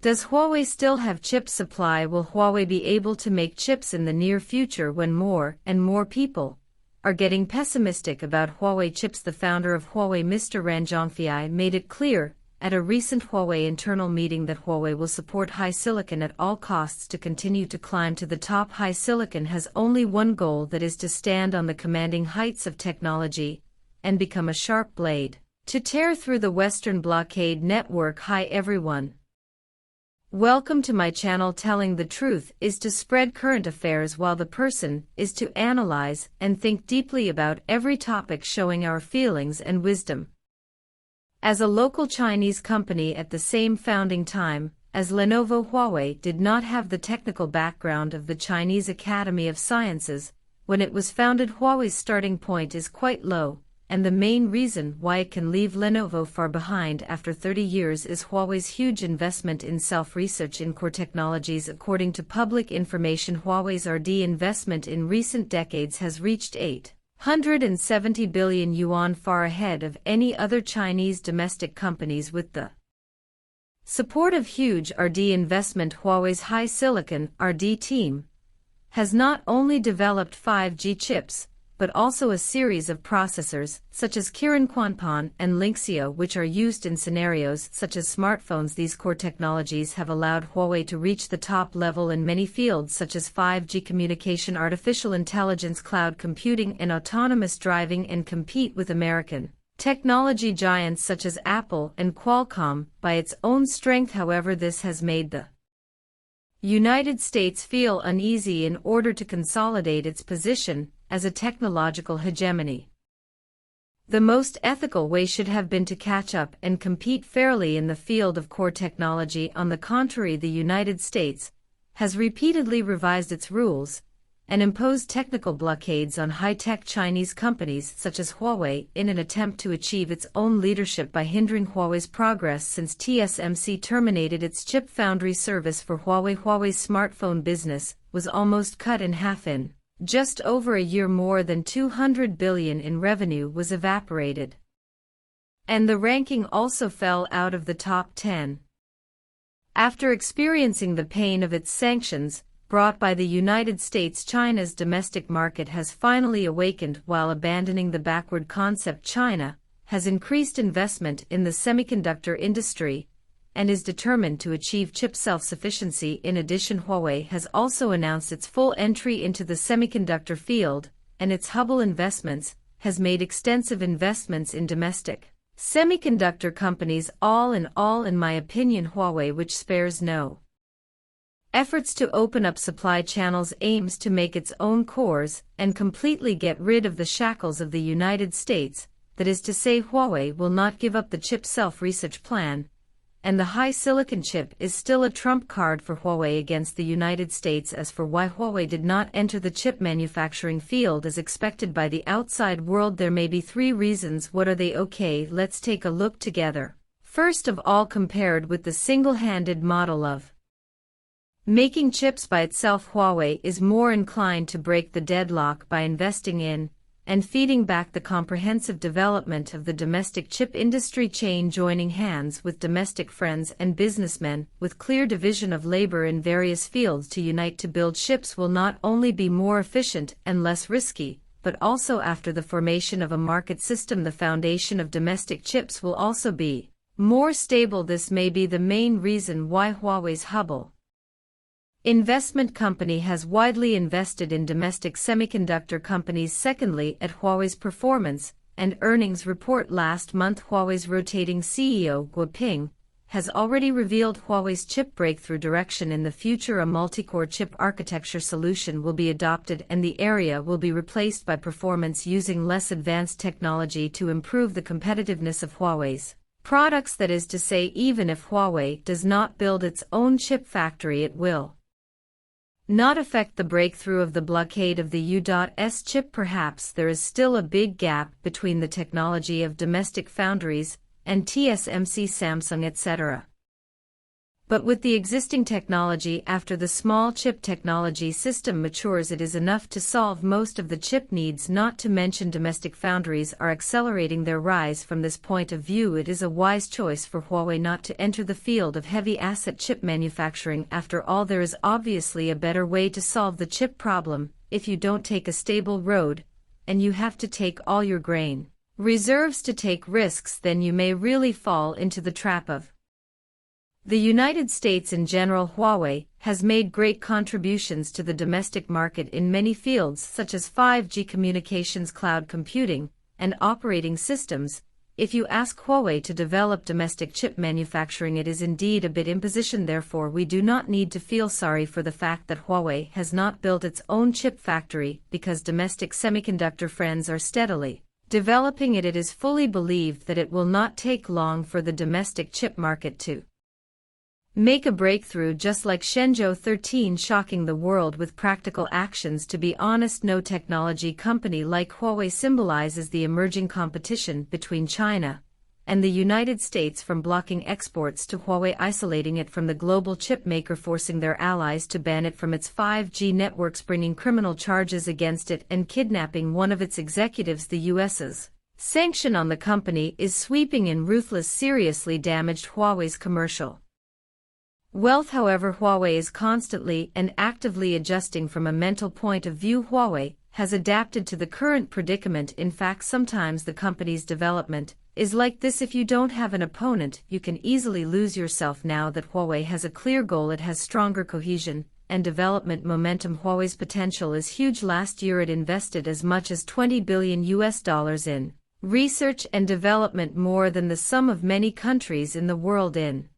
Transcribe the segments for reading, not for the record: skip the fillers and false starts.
Does Huawei still have chip supply? Will Huawei be able to make chips in the near future when more and more people are getting pessimistic about Huawei chips? The founder of Huawei, Mr. Ran Zhongfei, made it clear at a recent Huawei internal meeting that Huawei will support HiSilicon at all costs to continue to climb to the top. HiSilicon has only one goal, that is to stand on the commanding heights of technology and become a sharp blade to tear through the Western blockade network. Hi everyone. Welcome to my channel. Telling the truth is to spread current affairs, while the person is to analyze and think deeply about every topic, showing our feelings and wisdom. As a local Chinese company at the same founding time as Lenovo, Huawei did not have the technical background of the Chinese Academy of Sciences. When it was founded, Huawei's starting point is quite low, and the main reason why it can leave Lenovo far behind after 30 years is Huawei's huge investment in self-research in core technologies. According to public information, Huawei's R&D investment in recent decades has reached 870 billion yuan, far ahead of any other Chinese domestic companies. With the support of huge R&D investment, Huawei's HiSilicon R&D team has not only developed 5G chips, but also a series of processors, such as Kirin Quanpon and Linksio, which are used in scenarios such as smartphones. These core technologies have allowed Huawei to reach the top level in many fields such as 5G communication, artificial intelligence, cloud computing, and autonomous driving, and compete with American technology giants such as Apple and Qualcomm by its own strength. However, this has made the United States feel uneasy in order to consolidate its position as a technological hegemony. The most ethical way should have been to catch up and compete fairly in the field of core technology. On the contrary, the United States has repeatedly revised its rules and imposed technical blockades on high-tech Chinese companies such as Huawei in an attempt to achieve its own leadership by hindering Huawei's progress. Since TSMC terminated its chip foundry service for Huawei, Huawei's smartphone business was almost cut in half. In just over a year, more than 200 billion in revenue was evaporated, and the ranking also fell out of the top 10. After experiencing the pain of its sanctions brought by the United States, China's domestic market has finally awakened. While abandoning the backward concept, China has increased investment in the semiconductor industry and is determined to achieve chip self-sufficiency. In addition, Huawei has also announced its full entry into the semiconductor field, and its Hubble Investments has made extensive investments in domestic semiconductor companies. All in my opinion, Huawei, which spares no efforts to open up supply channels, aims to make its own cores and completely get rid of the shackles of the United States. That is to say, Huawei will not give up the chip self-research plan, and the HiSilicon chip is still a trump card for Huawei against the United States. As for why Huawei did not enter the chip manufacturing field as expected by the outside world, there may be 3 reasons. What are they? Okay, let's take a look together. First of all, compared with the single-handed model of making chips by itself, Huawei is more inclined to break the deadlock by investing in and feeding back the comprehensive development of the domestic chip industry chain, joining hands with domestic friends and businessmen with clear division of labor in various fields to unite to build chips will not only be more efficient and less risky, but also, after the formation of a market system, the foundation of domestic chips will also be more stable. This may be the main reason why Huawei's Hubble Investment Company has widely invested in domestic semiconductor companies. Secondly, at Huawei's performance and earnings report last month, Huawei's rotating CEO Guo Ping has already revealed Huawei's chip breakthrough direction. In the future, a multi-core chip architecture solution will be adopted, and the area will be replaced by performance using less advanced technology to improve the competitiveness of Huawei's products. That is to say, even if Huawei does not build its own chip factory, it will not affect the breakthrough of the blockade of the U.S. chip. Perhaps there is still a big gap between the technology of domestic foundries and TSMC, Samsung, etc. But with the existing technology, after the small chip technology system matures, it is enough to solve most of the chip needs, not to mention domestic foundries are accelerating their rise. From this point of view, it is a wise choice for Huawei not to enter the field of heavy asset chip manufacturing. After all, there is obviously a better way to solve the chip problem. If you don't take a stable road, and you have to take all your grain reserves to take risks, then you may really fall into the trap of the United States. In general, Huawei has made great contributions to the domestic market in many fields such as 5G communications, cloud computing, and operating systems. If you ask Huawei to develop domestic chip manufacturing, it is indeed a bit imposition. Therefore, we do not need to feel sorry for the fact that Huawei has not built its own chip factory, because domestic semiconductor friends are steadily developing it. It is fully believed that it will not take long for the domestic chip market to make a breakthrough, just like Shenzhou 13 shocking the world with practical actions. To be honest, no technology company like Huawei symbolizes the emerging competition between China and the United States, from blocking exports to Huawei isolating it from the global chip maker, forcing their allies to ban it from its 5G networks, bringing criminal charges against it, and kidnapping one of its executives. The US's sanction on the company is sweeping and ruthless, seriously damaged Huawei's commercial wealth. However, Huawei is constantly and actively adjusting. From a mental point of view, Huawei has adapted to the current predicament. In fact, sometimes the company's development is like this: if you don't have an opponent, you can easily lose yourself. Now that Huawei has a clear goal, it has stronger cohesion and development momentum. Huawei's potential is huge. Last year it invested as much as $20 billion in research and development, more than the sum of many countries in the world. In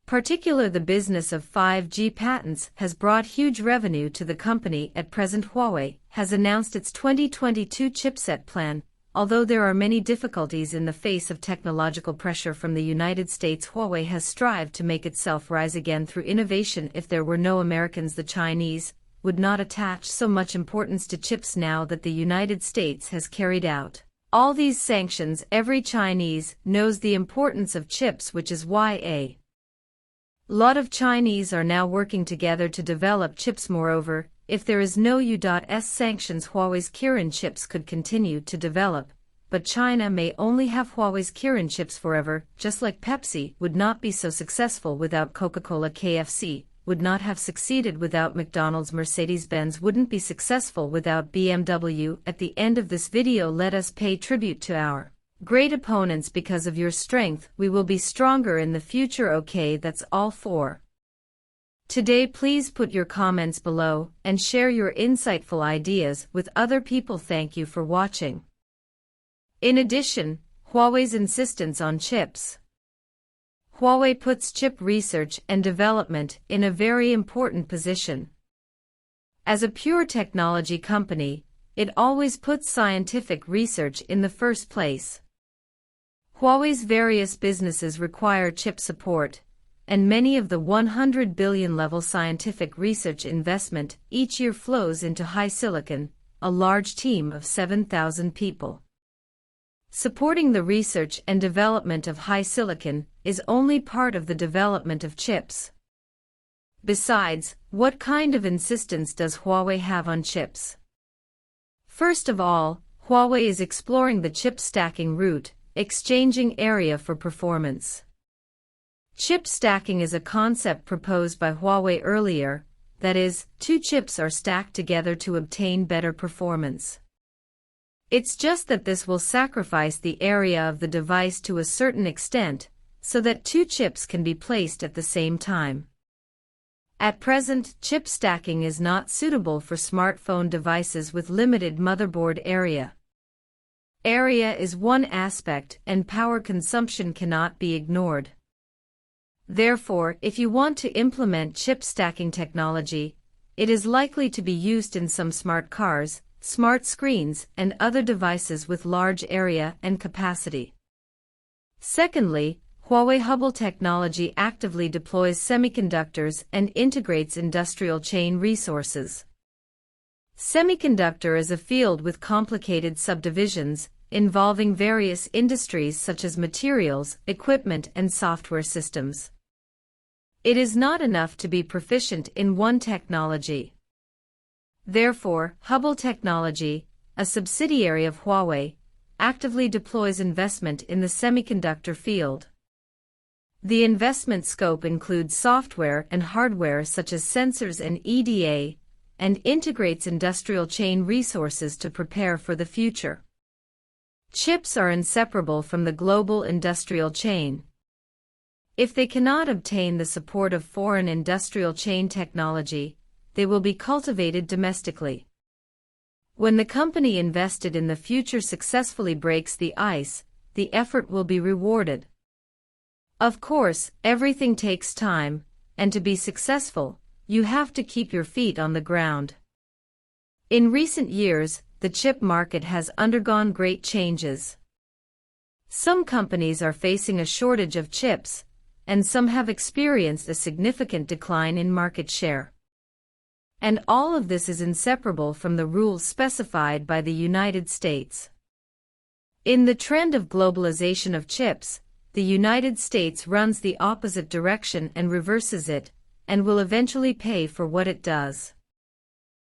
particular, the business of 5G patents has brought huge revenue to the company. At present, Huawei has announced its 2022 chipset plan. Although there are many difficulties in the face of technological pressure from the United States, Huawei has strived to make itself rise again through innovation. If there were no Americans, the Chinese would not attach so much importance to chips. Now that the United States has carried out all these sanctions, every Chinese knows the importance of chips, which is why a lot of Chinese are now working together to develop chips. Moreover, if there is no U.S. sanctions, Huawei's Kirin chips could continue to develop, but China may only have Huawei's Kirin chips forever. Just like Pepsi would not be so successful without Coca-Cola, KFC would not have succeeded without McDonald's, Mercedes-Benz wouldn't be successful without BMW. At the end of this video, let us pay tribute to our great opponents. Because of your strength, we will be stronger in the future. Okay, that's all for today. Please put your comments below and share your insightful ideas with other people. Thank you for watching. In addition, Huawei's insistence on chips. Huawei puts chip research and development in a very important position. As a pure technology company, it always puts scientific research in the first place. Huawei's various businesses require chip support, and many of the 100 billion level scientific research investment each year flows into HiSilicon, a large team of 7,000 people. Supporting the research and development of HiSilicon is only part of the development of chips. Besides, what kind of insistence does Huawei have on chips? First of all, Huawei is exploring the chip stacking route, exchanging area for performance. Chip stacking is a concept proposed by Huawei earlier, that is, two chips are stacked together to obtain better performance. It's just that this will sacrifice the area of the device to a certain extent, so that two chips can be placed at the same time. At present, chip stacking is not suitable for smartphone devices with limited motherboard area. Area is one aspect, and power consumption cannot be ignored. Therefore, if you want to implement chip stacking technology, it is likely to be used in some smart cars, smart screens, and other devices with large area and capacity. Secondly, Huawei Hubble technology actively deploys semiconductors and integrates industrial chain resources. Semiconductor is a field with complicated subdivisions, involving various industries such as materials, equipment, and software systems. It is not enough to be proficient in one technology. Therefore, Hubbell Technology, a subsidiary of Huawei, actively deploys investment in the semiconductor field. The investment scope includes software and hardware such as sensors and EDA, and integrates industrial chain resources to prepare for the future. Chips are inseparable from the global industrial chain. If they cannot obtain the support of foreign industrial chain technology, they will be cultivated domestically. When the company invested in the future successfully breaks the ice, the effort will be rewarded. Of course, everything takes time, and to be successful, you have to keep your feet on the ground. In recent years, the chip market has undergone great changes. Some companies are facing a shortage of chips, and some have experienced a significant decline in market share. And all of this is inseparable from the rules specified by the United States. In the trend of globalization of chips, the United States runs the opposite direction and reverses it, and will eventually pay for what it does.